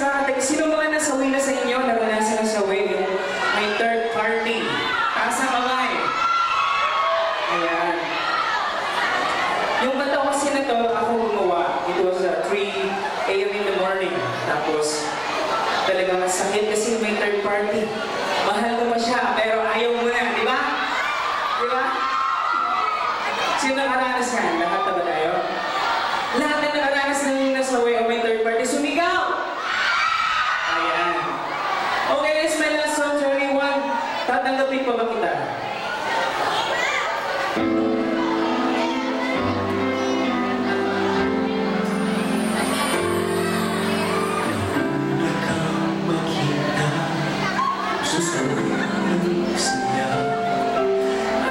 nakakatag. Sino mga nasawi na sa inyo? Naranasan na sawi yung may third party. Taas ang kamay. Ayan. Yung kanta kasi na to, ako gumawa. It was 3 a.m. in the morning. Tapos, talagang sakit kasi may third party. Mahal ko pa siya, pero ayaw mo na, di ba? Di ba? Sino nakaranas yan? Lahat na ba tayo? Lahat na nakaranas ng nasawi o may third party, sumigaw! Ayan. Okay, let's my last song, 21. Tatanggapin pa ba kita?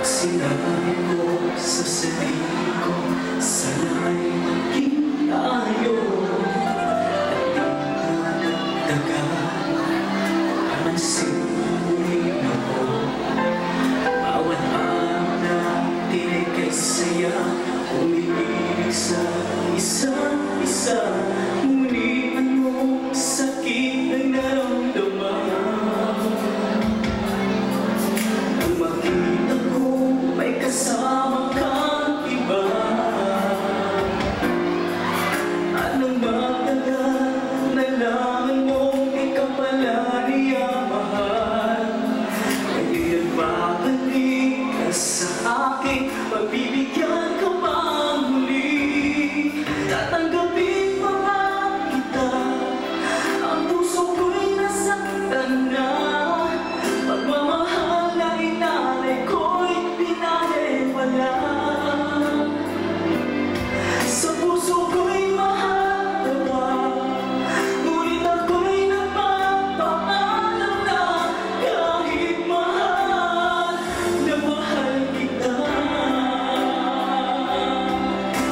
Sinabi ko sa sarili ko, sana'y maging tayo. At di na nagdagan, amansin ako. Bawat araw natin ay kay saya, umiibig sa isa't isa. Ngunit anong sakit na naramdaman? Kasama kang iba. Anong magdagal, nalaman mo ikaw pala niya mahal. Ngayon babalik ka sa akin, pagbibigyan ka bang muli? Tatanggapin pa ba kita? Ang puso ko'y nasaktan na. Pagmamahal na inalay ko'y pinalewala. Sa puso ko'y mahal ka ba? Ngunit ako'y nagpapaalam na kahit mahal na mahal kita.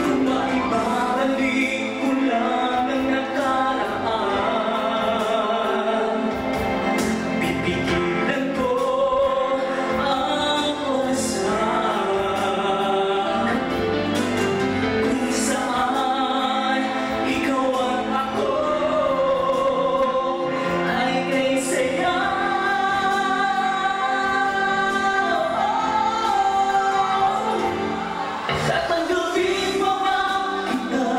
Kung maibabalik ko lang ang nakaraan, pipigilan ko ang orasan kung saan ikaw at ako ay kay saya. Tatanggapin pa ba kita?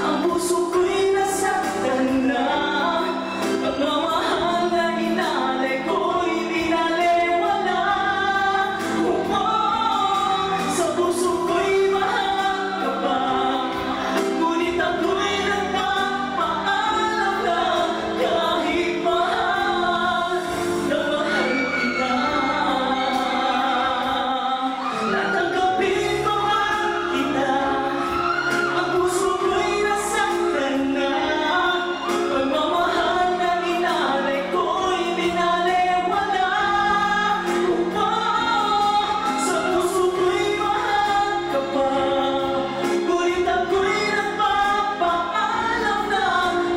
Ang puso ko'y nasaktan na. Pagmamahal na inalay ko'y pinalewala. Sa puso ko'y mahal ka ba? Ngunit ako'y nagpapaalam na kahit mahal na mahal kita. Tatanggapin pa ba kita? Ang puso ko'y nasaktan na. Pagmamahal na inalay ko'y pinalewala. Sa puso ko'y mahal ka pa. Ngunit ako'y nagpapaalam na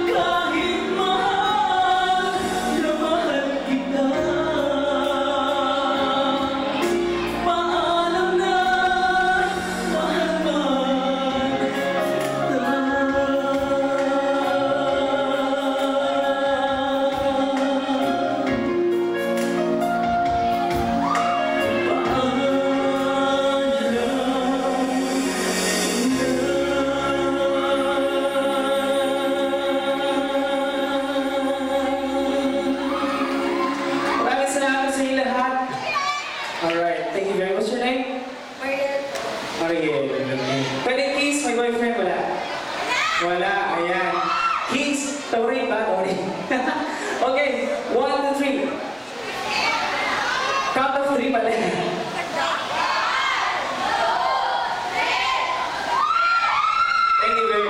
kahit mahal na mahal kita. Paalam na, Maraming salamat sa inyo lahat. Alright, thank you very much. What's your name? Mariel. Pwede kiss, my boyfriend? Wala. Wala, ayan. Kiss, Tori ba? Tori.